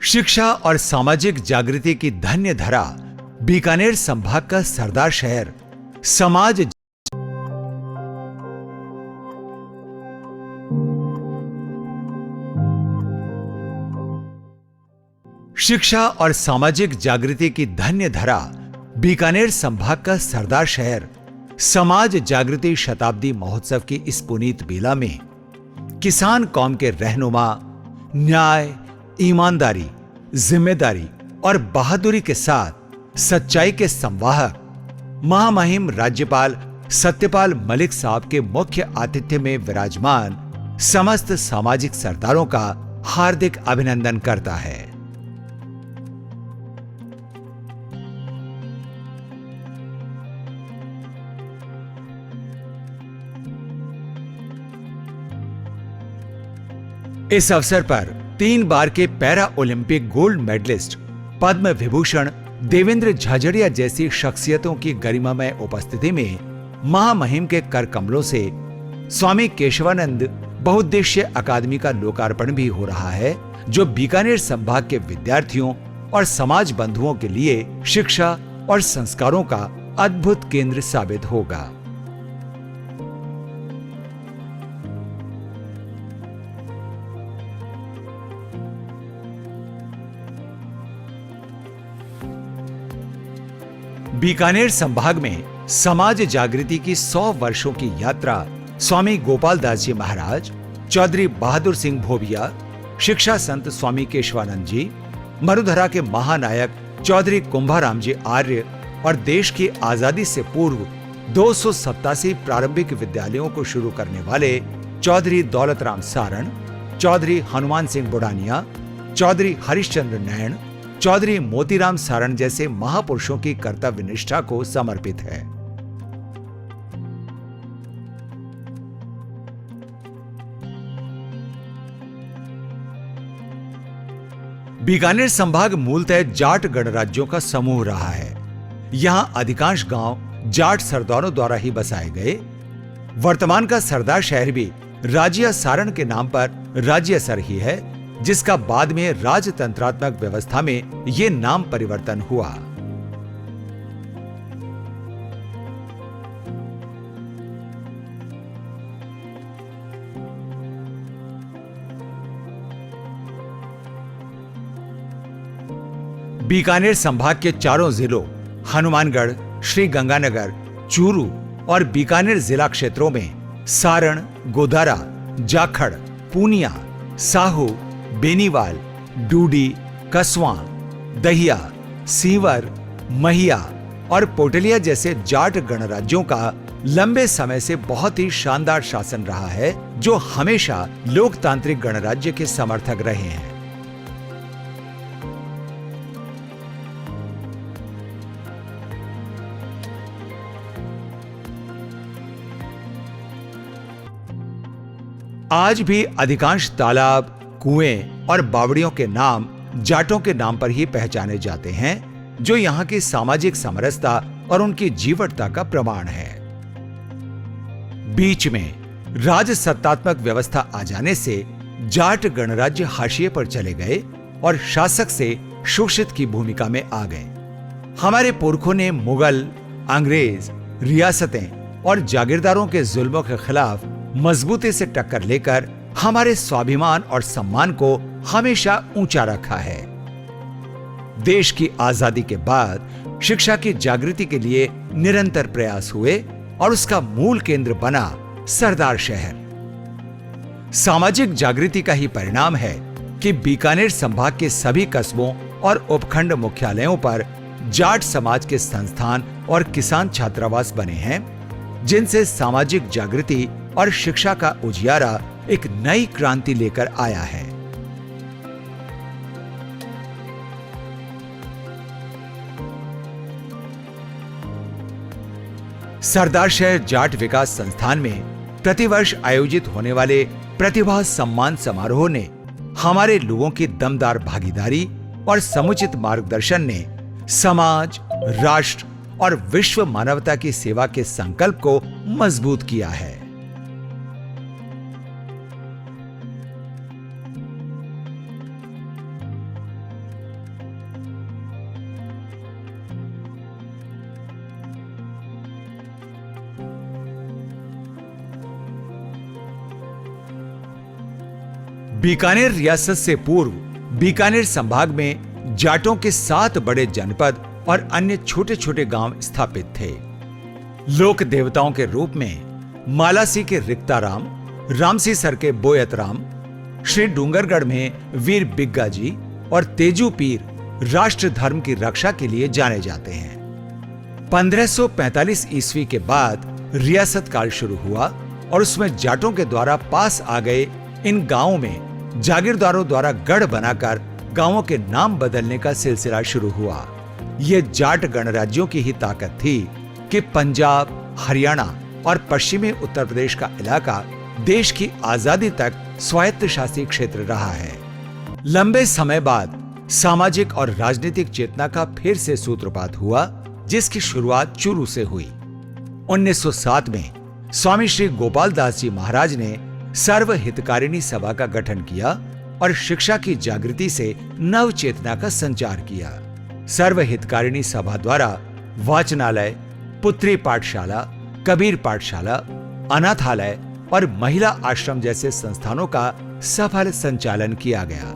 शिक्षा और सामाजिक जागृति की धन्य धरा बीकानेर संभाग का सरदार शहर समाज शिक्षा और सामाजिक जागृति की धन्य धरा बीकानेर संभाग का सरदार शहर समाज जागृति शताब्दी महोत्सव की इस पुनीत बेला में किसान कौम के रहनुमा, न्याय, ईमानदारी, जिम्मेदारी और बहादुरी के साथ सच्चाई के संवाहक महामहिम राज्यपाल सत्यपाल मलिक साहब के मुख्य आतिथ्य में विराजमान समस्त सामाजिक सरदारों का हार्दिक अभिनंदन करता है। इस अवसर पर 3 बार के para Olympic gold medallist Padma Vibhushan Devendra Jhajharia जैसी शख्सियतों की गरिमामय उपस्थिति में महामहिम के कर कमलों से स्वामी केशवानंद बहुउद्देश्य अकादमी का लोकार्पण भी हो रहा है, जो बीकानेर संभाग के विद्यार्थियों और समाज बंधुओं के लिए शिक्षा और संस्कारों का अद्भुत केंद्र साबित होगा। बीकानेर संभाग में समाज जागृति की 100 वर्षों की यात्रा स्वामी गोपाल दास जी महाराज, चौधरी बहादुर सिंह भोबिया, शिक्षा संत स्वामी केशवानंद जी, मरुधरा के महानायक चौधरी कुंभाराम जी आर्य और देश की आजादी से पूर्व 287 प्रारंभिक विद्यालयों को शुरू करने वाले चौधरी दौलतराम सारण, चौधरी हनुमान सिंह बुढ़ानिया, चौधरी हरिश्चंद्र नैन, चौधरी मोतीराम सारण जैसे महापुरुषों की कर्तव्य निष्ठा को समर्पित है। बीकानेर संभाग मूलतः जाट गणराज्यों का समूह रहा है। यहां अधिकांश गांव जाट सरदारों द्वारा ही बसाए गए। वर्तमान का सरदार शहर भी राजिया सारण के नाम पर राज्यसर ही है, जिसका बाद में राजतंत्रात्मक व्यवस्था में ये नाम परिवर्तन हुआ। बीकानेर संभाग के चारों जिलों हनुमानगढ़, श्री गंगानगर, चूरू और बीकानेर जिला क्षेत्रों में सारण, गोदारा, जाखड़, पूनिया, साहू, बेनीवाल, डूडी, कसवां, दहिया, सीवर, महिया और पोटलिया जैसे जाट गणराज्यों का लंबे समय से बहुत ही शानदार शासन रहा है, जो हमेशा लोकतांत्रिक गणराज्य के समर्थक रहे हैं। आज भी अधिकांश तालाब, कुएं और बावड़ियों के नाम जाटों के नाम पर ही पहचाने जाते हैं, जो यहाँ की सामाजिक समरसता और उनकी जीवटता का प्रमाण है। बीच में राजसत्तात्मक व्यवस्था आ जाने से जाट गणराज्य हाशिए पर चले गए और शासक से शोषित की भूमिका में आ गए। हमारे पुरखों ने मुगल, अंग्रेज, रियासतें और जागीरदारों के जुल्मों के खिलाफ मजबूती से टक्कर लेकर हमारे स्वाभिमान और सम्मान को हमेशा ऊंचा रखा है। देश की आजादी के बाद शिक्षा की जागृति के लिए निरंतर प्रयास हुए और उसका मूल केंद्र बना सरदार शहर। सामाजिक जागृति का ही परिणाम है कि बीकानेर संभाग के सभी कस्बों और उपखंड मुख्यालयों पर जाट समाज के संस्थान और किसान छात्रावास बने हैं, जिनसे सामाजिक जागृति और शिक्षा का उजियारा एक नई क्रांति लेकर आया है। सरदार शहर जाट विकास संस्थान में प्रतिवर्ष आयोजित होने वाले प्रतिभा सम्मान समारोह ने हमारे लोगों की दमदार भागीदारी और समुचित मार्गदर्शन ने समाज, राष्ट्र और विश्व मानवता की सेवा के संकल्प को मजबूत किया है। बीकानेर रियासत से पूर्व बीकानेर संभाग में जाटों के 7 बड़े जनपद और अन्य छोटे छोटे गांव स्थापित थे। लोक देवताओं के रूप में मालासी के रिक्ताराम, रामसीसर के बोयतराम, श्री डूंगरगढ़ में वीर बिग्गा जी और तेजू पीर राष्ट्र धर्म की रक्षा के लिए जाने जाते हैं। 1545 ईस्वी के बाद रियासत काल शुरू हुआ और उसमें जाटों के द्वारा पास आ गए इन गांवों में जागीरदारों द्वारा गढ़ बनाकर गांवों के नाम बदलने का सिलसिला शुरू हुआ। ये जाट गणराज्यों की ही ताकत थी कि पंजाब, हरियाणा और पश्चिमी उत्तर प्रदेश का इलाका देश की आजादी तक स्वायत्त शासी क्षेत्र रहा है। लंबे समय बाद सामाजिक और राजनीतिक चेतना का फिर से सूत्रपात हुआ, जिसकी शुरुआत चूरू से हुई। 1907 में स्वामी श्री गोपाल दास जी महाराज ने सर्व हितकारिणी सभा का गठन किया और शिक्षा की जागृति से नव चेतना का संचार किया। सर्व हितकारिणी सभा द्वारा वाचनालय, पुत्री पाठशाला, कबीर पाठशाला, अनाथालय और महिला आश्रम जैसे संस्थानों का सफल संचालन किया गया।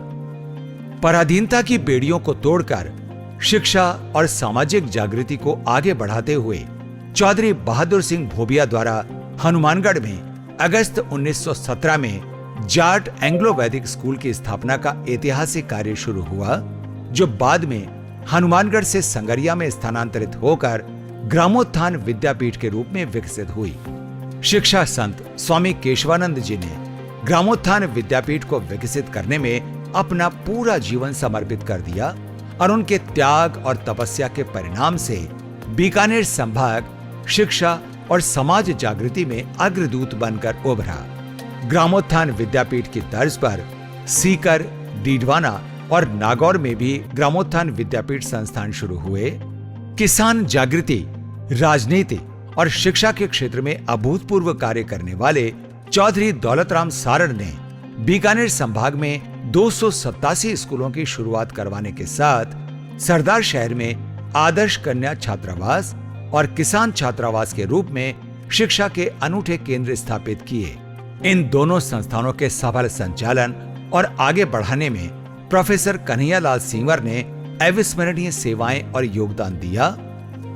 पराधीनता की बेड़ियों को तोड़कर शिक्षा और सामाजिक जागृति को आगे बढ़ाते हुए चौधरी बहादुर सिंह भोबिया द्वारा हनुमानगढ़ में अगस्त 1917 में जाट एंग्लो वैदिक स्कूल की स्थापना का ऐतिहासिक कार्य शुरू हुआ, जो बाद में हनुमानगढ़ से संगरिया में स्थानांतरित होकर ग्रामोत्थान विद्यापीठ के रूप में विकसित हुई। शिक्षा संत स्वामी केशवानंद जी ने ग्रामोत्थान विद्यापीठ को विकसित करने में अपना पूरा जीवन समर्पित कर दिया और उनके त्याग और तपस्या के परिणाम से बीकानेर संभाग शिक्षा और समाज जागृति में अग्रदूत बनकर उभरा। ग्रामोत्थान विद्यापीठ की तर्ज पर सीकर, डीडवाना और नागौर में भी ग्रामोत्थान विद्यापीठ संस्थान शुरू हुए। किसान जागृति, राजनीति और शिक्षा के क्षेत्र में अभूतपूर्व कार्य करने वाले चौधरी दौलतराम सारण ने बीकानेर संभाग में 287 स्कूलों की शुरुआत करवाने के साथ सरदार शहर में आदर्श कन्या छात्रावास और किसान छात्रावास के रूप में शिक्षा के अनूठे केंद्र स्थापित किए। इन दोनों संस्थानों के सफल संचालन और आगे बढ़ाने में प्रोफेसर कन्हैयालाल सिंवर ने अविस्मरणीय सेवाएं और योगदान दिया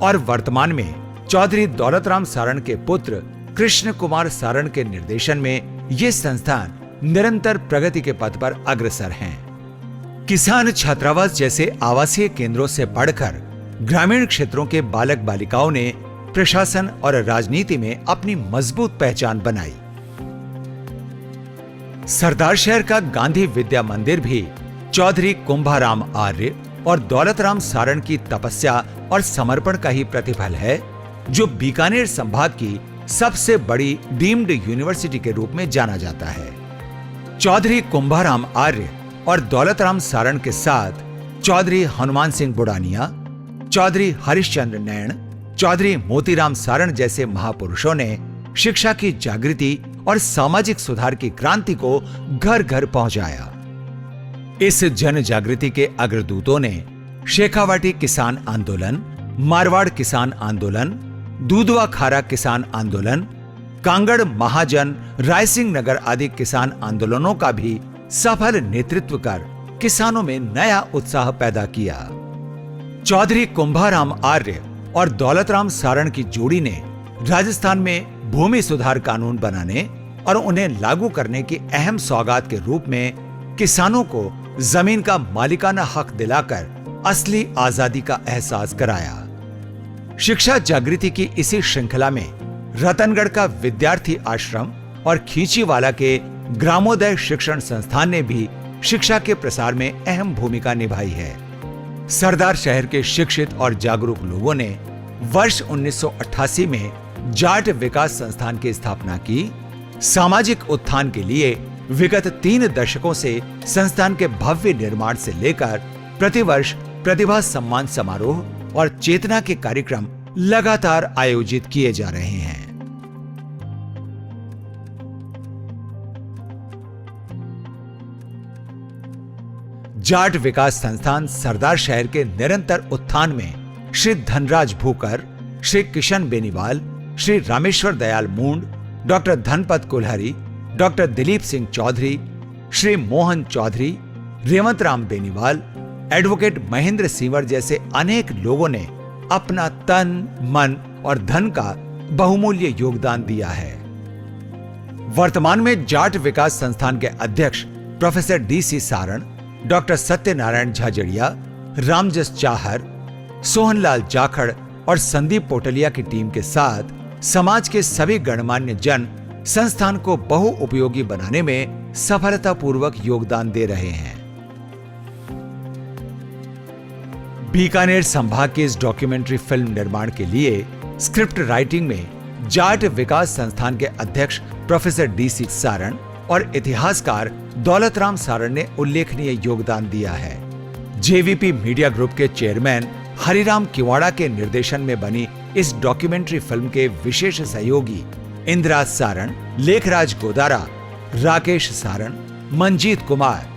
और वर्तमान में चौधरी दौलतराम सारण के पुत्र कृष्ण कुमार सारण के निर्देशन में ये संस्थान निरंतर प्रगति के पथ पर अग्रसर हैं। किसान छात्रावास जैसे आवासीय केंद्रों से बढ़कर ग्रामीण क्षेत्रों के बालक बालिकाओं ने प्रशासन और राजनीति में अपनी मजबूत पहचान बनाई। सरदार शहर का गांधी विद्या मंदिर भी चौधरी कुंभाराम आर्य और दौलतराम सारण की तपस्या और समर्पण का ही प्रतिफल है, जो बीकानेर संभाग की सबसे बड़ी डीम्ड यूनिवर्सिटी के रूप में जाना जाता है। चौधरी कुंभाराम आर्य और दौलतराम सारण के साथ चौधरी हनुमान सिंह बुड़ानिया, चौधरी हरिश्चंद्र नैण, चौधरी मोतीराम सारण जैसे महापुरुषों ने शिक्षा की जागृति और सामाजिक सुधार की क्रांति को घर घर पहुंचाया। इस जन जागृति के अग्रदूतों ने शेखावाटी किसान आंदोलन, मारवाड़ किसान आंदोलन, दूधवा खारा किसान आंदोलन, कांगड़ महाजन, रायसिंह नगर आदि किसान आंदोलनों का भी सफल नेतृत्व कर किसानों में नया उत्साह पैदा किया। चौधरी कुंभाराम आर्य और दौलतराम सारण की जोड़ी ने राजस्थान में भूमि सुधार कानून बनाने और उन्हें लागू करने की अहम सौगात के रूप में किसानों को जमीन का मालिकाना हक दिलाकर असली आजादी का एहसास कराया। शिक्षा जागृति की इसी श्रृंखला में रतनगढ़ का विद्यार्थी आश्रम और खींचीवाला के ग्रामोदय शिक्षण संस्थान ने भी शिक्षा के प्रसार में अहम भूमिका निभाई है। सरदार शहर के शिक्षित और जागरूक लोगों ने वर्ष 1988 में जाट विकास संस्थान की स्थापना की। सामाजिक उत्थान के लिए विगत 3 दशकों से संस्थान के भव्य निर्माण से लेकर प्रतिवर्ष प्रतिभा सम्मान समारोह और चेतना के कार्यक्रम लगातार आयोजित किए जा रहे हैं। जाट विकास संस्थान सरदार शहर के निरंतर उत्थान में Shri Dhanraj भूकर, Shri Kishan Beniwal, Shri Rameshwar Dayal Moond, doctor Dhanpat Kulhari, doctor Dilip Singh Chaudhary, Shri Mohan Chaudhary, Revant Ram Beniwal, advocate Mahendra Sinwar जैसे अनेक लोगों ने अपना तन, मन और धन का बहुमूल्य योगदान दिया है। वर्तमान में जाट विकास संस्थान के अध्यक्ष professor DC Saran, doctor Satyanarayan Jhajharia, Ramjas Chahar, Sohanlal Jakhar और संदीप पोटलिया की टीम के साथ समाज के सभी गणमान्य जन संस्थान को बहुउपयोगी बनाने में सफलतापूर्वक योगदान दे रहे हैं। बीकानेर संभाग की इस डॉक्यूमेंट्री फिल्म निर्माण के लिए स्क्रिप्ट राइटिंग में जाट विकास संस्थान के अध्यक्ष प्रोफेसर DC सारण और इतिहासकार दौलतराम सारण ने उल्लेखनीय योगदान दिया है। JVP मीडिया ग्रुप के चेयरमैन हरिराम किवाड़ा के निर्देशन में बनी इस डॉक्यूमेंट्री फिल्म के विशेष सहयोगी इंदिरा सारण, लेखराज गोदारा, राकेश सारण, मंजीत कुमार,